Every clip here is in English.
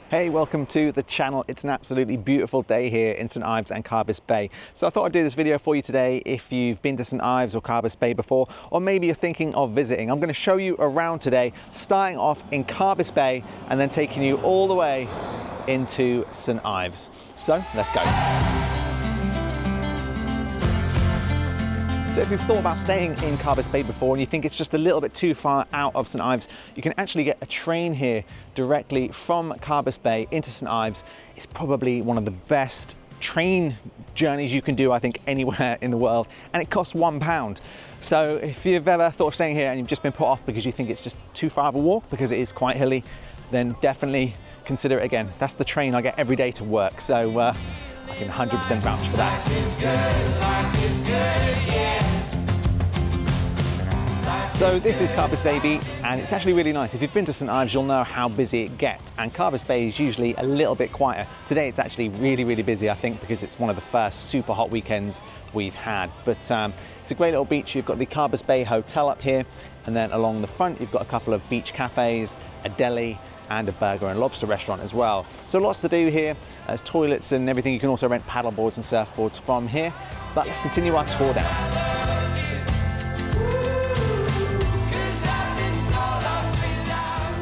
Hey, welcome to the channel. It's an absolutely beautiful day here in St Ives and Carbis Bay. So I thought I'd do this video for you today if you've been to St Ives or Carbis Bay before, or maybe you're thinking of visiting. I'm going to show you around today, starting off in Carbis Bay and then taking you all the way into St Ives. So let's go. So if you've thought about staying in Carbis Bay before and you think it's just a little bit too far out of St Ives, you can actually get a train here directly from Carbis Bay into St Ives. It's probably one of the best train journeys you can do, I think, anywhere in the world, and it costs £1. So if you've ever thought of staying here and you've just been put off because you think it's just too far of a walk because it is quite hilly, then definitely consider it again. That's the train I get every day to work, so I can 100% vouch for that. Life is good, life is good, yeah. So this is Carbis Bay Beach, and it's actually really nice. If you've been to St Ives, you'll know how busy it gets, and Carbis Bay is usually a little bit quieter. Today it's actually really busy, I think, because it's one of the first super hot weekends we've had. But it's a great little beach. You've got the Carbis Bay Hotel up here, and then along the front you've got a couple of beach cafes, a deli, and a burger and lobster restaurant as well. So lots to do here. There's toilets and everything. You can also rent paddle boards and surfboards from here. But let's continue our tour down.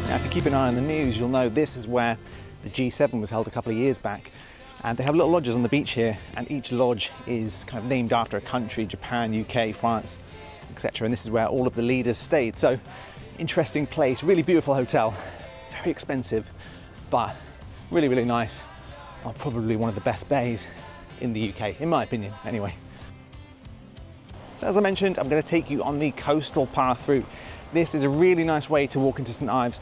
Now, if you keep an eye on the news, you'll know this is where the G7 was held a couple of years back. And they have little lodges on the beach here, and each lodge is kind of named after a country: Japan, UK, France, etc. And this is where all of the leaders stayed. So interesting place, really beautiful hotel. Very expensive, but really nice. Oh, probably one of the best bays in the UK, in my opinion, anyway. So as I mentioned, I'm going to take you on the coastal path route. This is a really nice way to walk into St Ives.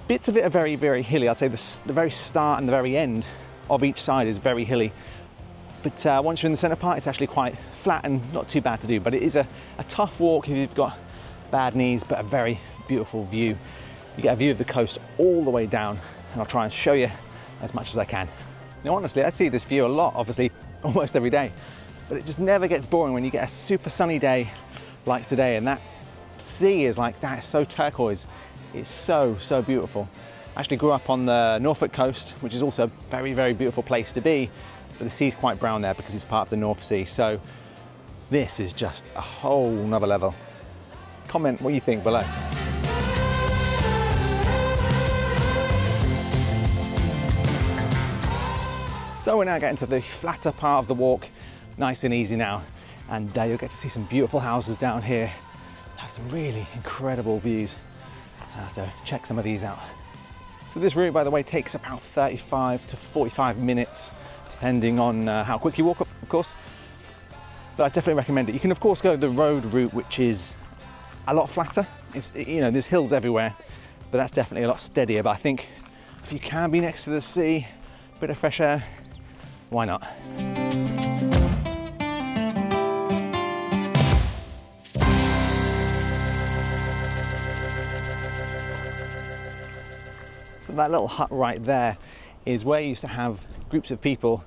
Bits of it are very hilly. I'd say the very start and the very end of each side is very hilly. But once you're in the centre part, it's actually quite flat and not too bad to do. But it is a tough walk if you've got bad knees, but a very beautiful view. You get a view of the coast all the way down, and I'll try and show you as much as I can. Now honestly, I see this view a lot, obviously almost every day, but it just never gets boring when you get a super sunny day like today, and that sea is like that. It's so turquoise. It's so beautiful. I actually grew up on the Norfolk coast, which is also a very beautiful place to be, but the sea's quite brown there because it's part of the North Sea. So this is just a whole nother level. Comment what you think below. So we're now getting to the flatter part of the walk, nice and easy now, and you'll get to see some beautiful houses down here. Have some really incredible views, so check some of these out. So this route, by the way, takes about 35 to 45 minutes, depending on how quick you walk, of course, but I definitely recommend it. You can of course go the road route, which is a lot flatter. It's, you know, there's hills everywhere, but that's definitely a lot steadier. But I think if you can be next to the sea, a bit of fresh air, why not? So that little hut right there is where you used to have groups of people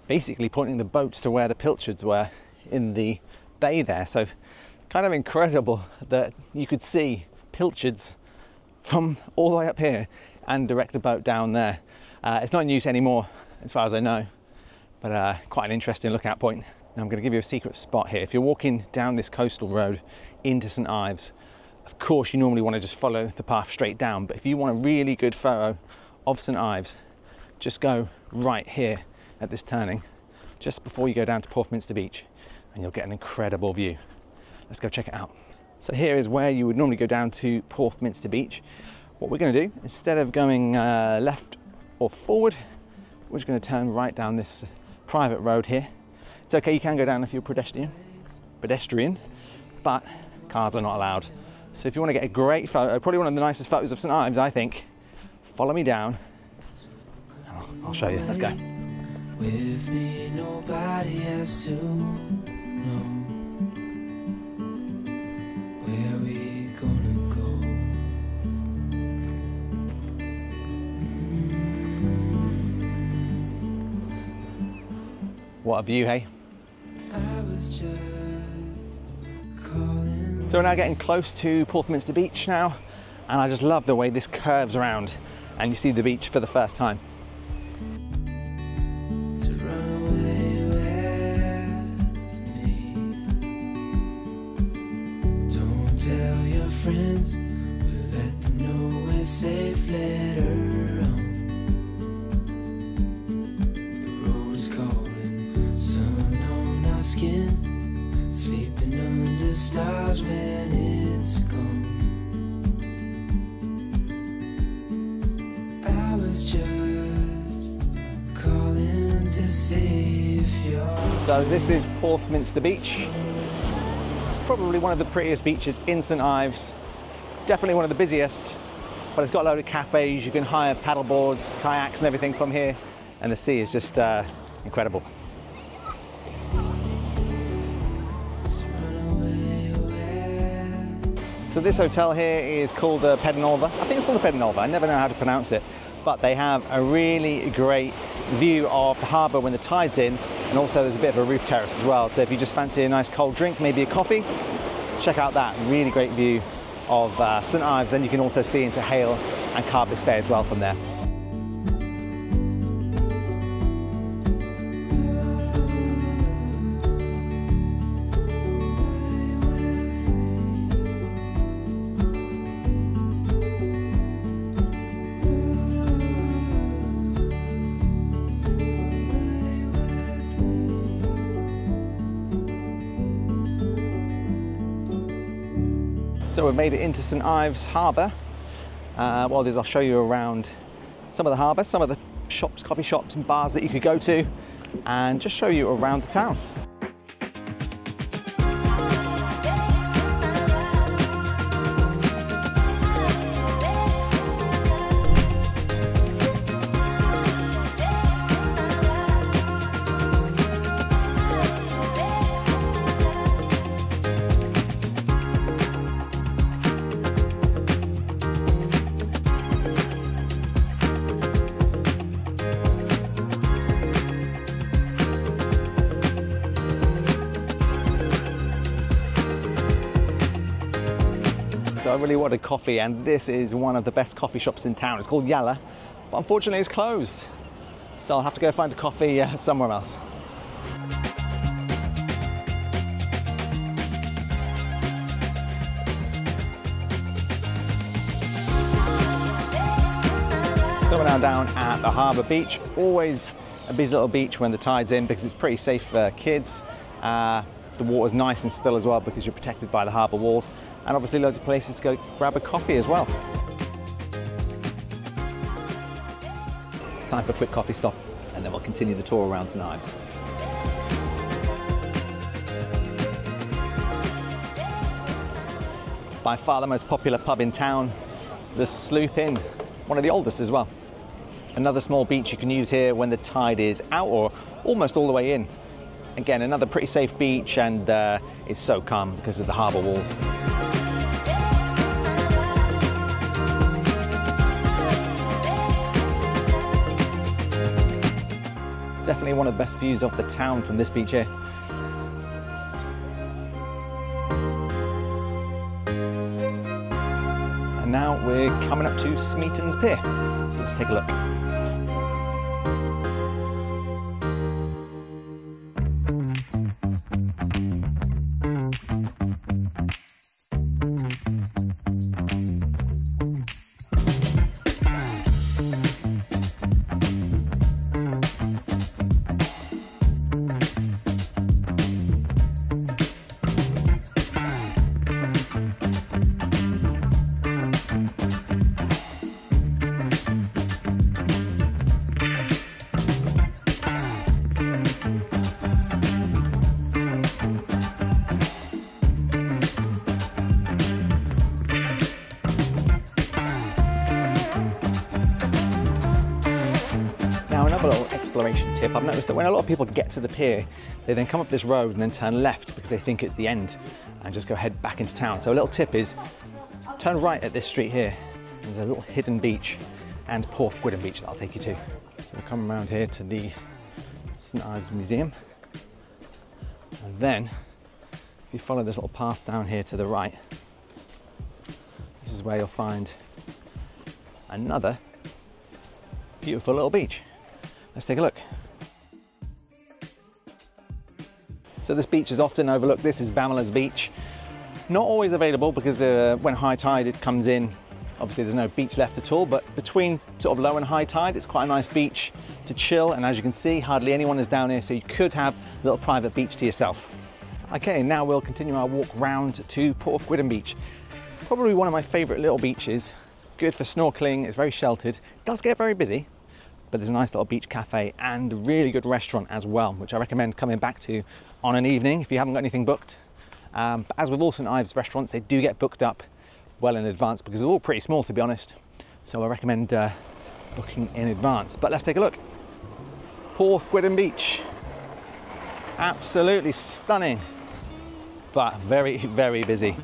basically pointing the boats to where the pilchards were in the bay there. So kind of incredible that you could see pilchards from all the way up here and direct a boat down there. It's not in use anymore as far as I know, but quite an interesting lookout point. Now I'm going to give you a secret spot here. If you're walking down this coastal road into St Ives, of course you normally want to just follow the path straight down, but if you want a really good photo of St Ives, just go right here at this turning, just before you go down to Porthminster Beach, and you'll get an incredible view. Let's go check it out. So here is where you would normally go down to Porthminster Beach. What we're going to do, instead of going left or forward, we're just going to turn right down this private road here. It's okay, you can go down if you're pedestrian, but cars are not allowed. So if you want to get a great photo, probably one of the nicest photos of St Ives, I think, follow me down. I'll show you. Let's go. With me, nobody has to know where we gonna go. What a view, hey? I was just calling. So we're now getting close to Porthminster Beach now, and I just love the way this curves around and you see the beach for the first time. to run away with me. Don't tell your friends, but let them know we're safe later on. The road's calling, sun on our skin, sleeping under stars when it's gone. I was just calling to see if you're... So this is Porthminster Beach. Probably one of the prettiest beaches in St Ives. Definitely one of the busiest, but it's got a load of cafes. You can hire paddle boards, kayaks and everything from here. And the sea is just incredible. So this hotel here is called the Pedinolva. I think it's called the Pedinolva. I never know how to pronounce it. But they have a really great view of the harbour when the tide's in, and also there's a bit of a roof terrace as well. So if you just fancy a nice cold drink, maybe a coffee, check out that really great view of St Ives, and you can also see into Hale and Carbis Bay as well from there. So we've made it into St Ives Harbour. What I'll do is I'll show you around some of the harbour, some of the shops, coffee shops and bars that you could go to, and just show you around the town. So I really wanted coffee, and this is one of the best coffee shops in town. It's called Yalla, but unfortunately it's closed. So I'll have to go find a coffee somewhere else. So we're now down at the Harbour Beach. Always a busy little beach when the tide's in because it's pretty safe for kids. The water's nice and still as well because you're protected by the harbour walls. And obviously loads of places to go grab a coffee as well. Time for a quick coffee stop, and then we'll continue the tour around St Ives. By far the most popular pub in town, the Sloop Inn, one of the oldest as well. Another small beach you can use here when the tide is out or almost all the way in. Again, another pretty safe beach, and it's so calm because of the harbour walls. Definitely one of the best views of the town from this beach here. And now we're coming up to Smeaton's Pier, so let's take a look. Another little exploration tip, I've noticed that when a lot of people get to the pier, they then come up this road and then turn left because they think it's the end and just go head back into town. So a little tip is turn right at this street here. There's a little hidden beach and Porth Gwydden Beach that I'll take you to. So we'll come around here to the St Ives Museum, and then if you follow this little path down here to the right, this is where you'll find another beautiful little beach. Let's take a look. So this beach is often overlooked. This is Bamela's beach. Not always available because when high tide it comes in, obviously there's no beach left at all, but between sort of low and high tide, it's quite a nice beach to chill. And as you can see, hardly anyone is down here, so you could have a little private beach to yourself. Okay, now we'll continue our walk round to Porthgwydden Beach. Probably one of my favorite little beaches. Good for snorkeling, it's very sheltered. It does get very busy, but there's a nice little beach cafe and a really good restaurant as well, which I recommend coming back to on an evening if you haven't got anything booked. But as with all St Ives restaurants, they do get booked up well in advance because they're all pretty small, to be honest. So I recommend booking in advance. But let's take a look. Porthgwydden Beach. Absolutely stunning, but very, very busy.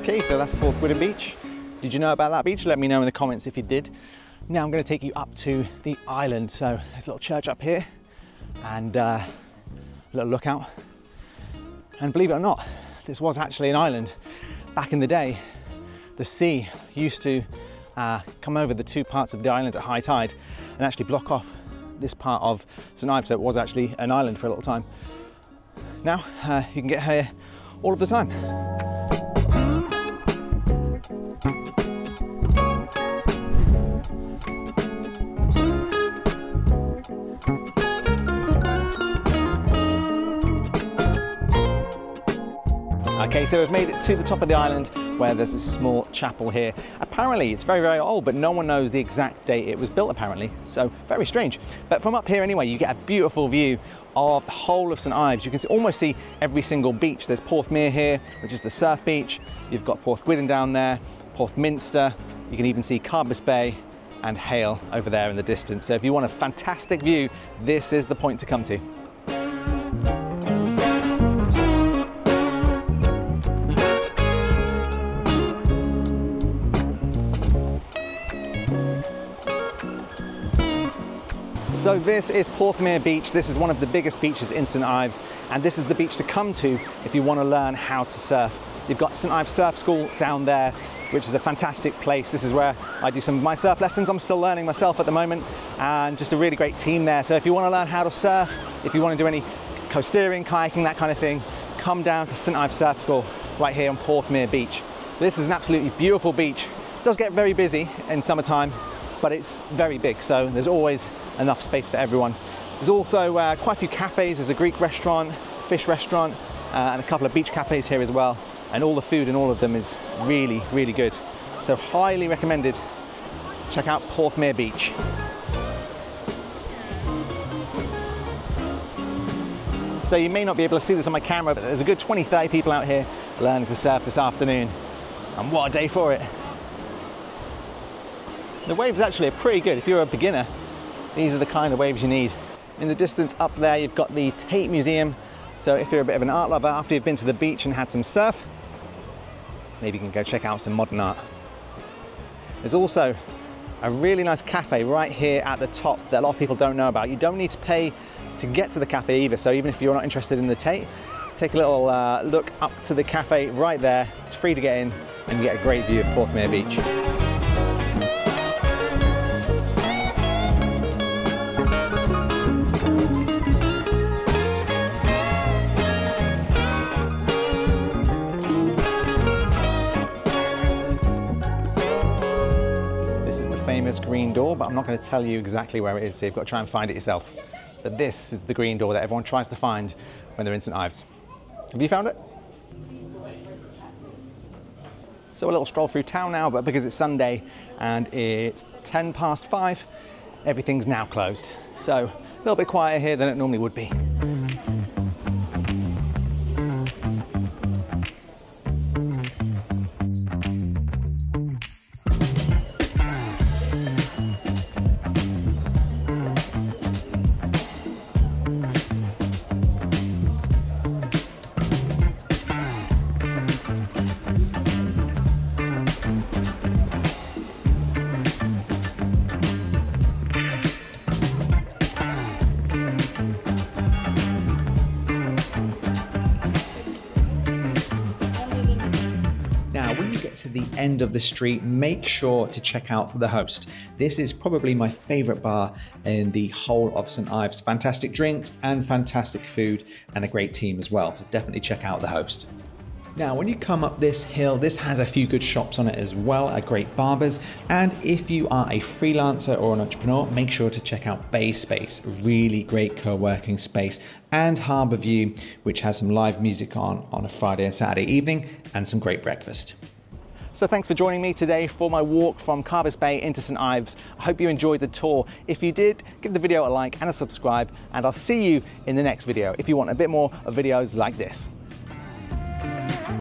Okay, so that's Porthgwydden Beach. Did you know about that beach? Let me know in the comments if you did. Now I'm going to take you up to the island. So there's a little church up here and a little lookout. And believe it or not, this was actually an island. Back in the day, the sea used to come over the two parts of the island at high tide and actually block off this part of St Ives, so it was actually an island for a little time. Now you can get here all of the time. Okay, so we've made it to the top of the island where there's a small chapel here. Apparently it's very, very old, but no one knows the exact date it was built apparently, so very strange. But from up here anyway, you get a beautiful view of the whole of St Ives. You can almost see every single beach. There's Porthmere here, which is the surf beach. You've got Porthgwydden down there, Porthminster. You can even see Carbis Bay and Hale over there in the distance. So if you want a fantastic view, this is the point to come to. So this is Porthmere Beach. This is one of the biggest beaches in St Ives, and this is the beach to come to if you want to learn how to surf. You've got St Ives Surf School down there, which is a fantastic place. This is where I do some of my surf lessons. I'm still learning myself at the moment, and just a really great team there. So if you want to learn how to surf, if you want to do any coasteering, kayaking, that kind of thing, come down to St Ives Surf School right here on Porthmere Beach. This is an absolutely beautiful beach. It does get very busy in summertime, but it's very big, so there's always enough space for everyone. There's also quite a few cafes. There's a Greek restaurant, fish restaurant, and a couple of beach cafes here as well. And all the food in all of them is really, really good. So highly recommended. Check out Porthmere Beach. So you may not be able to see this on my camera, but there's a good 20-30 people out here learning to surf this afternoon. And what a day for it. The waves actually are pretty good. If you're a beginner, these are the kind of waves you need. In the distance up there, you've got the Tate Museum. So if you're a bit of an art lover, after you've been to the beach and had some surf, maybe you can go check out some modern art. There's also a really nice cafe right here at the top that a lot of people don't know about. You don't need to pay to get to the cafe either. So even if you're not interested in the Tate, take a little look up to the cafe right there. It's free to get in and you get a great view of Porthmere Beach. Green door, but I'm not going to tell you exactly where it is, so you've got to try and find it yourself. But this is the green door that everyone tries to find when they're in St Ives. Have you found it? So a little stroll through town now, but because it's Sunday and it's 5:10, everything's now closed. So a little bit quieter here than it normally would be. to the end of the street, make sure to check out the Host. This is probably my favorite bar in the whole of St Ives. Fantastic drinks and fantastic food and a great team as well. So definitely check out the Host. Now, when you come up this hill, this has a few good shops on it as well, great barbers. And if you are a freelancer or an entrepreneur, make sure to check out Bay Space, a really great co-working space, and Harbour View, which has some live music on a Friday and Saturday evening, and some great breakfast. So thanks for joining me today for my walk from Carbis Bay into St Ives. I hope you enjoyed the tour. If you did, give the video a like and a subscribe, and I'll see you in the next video if you want a bit more of videos like this.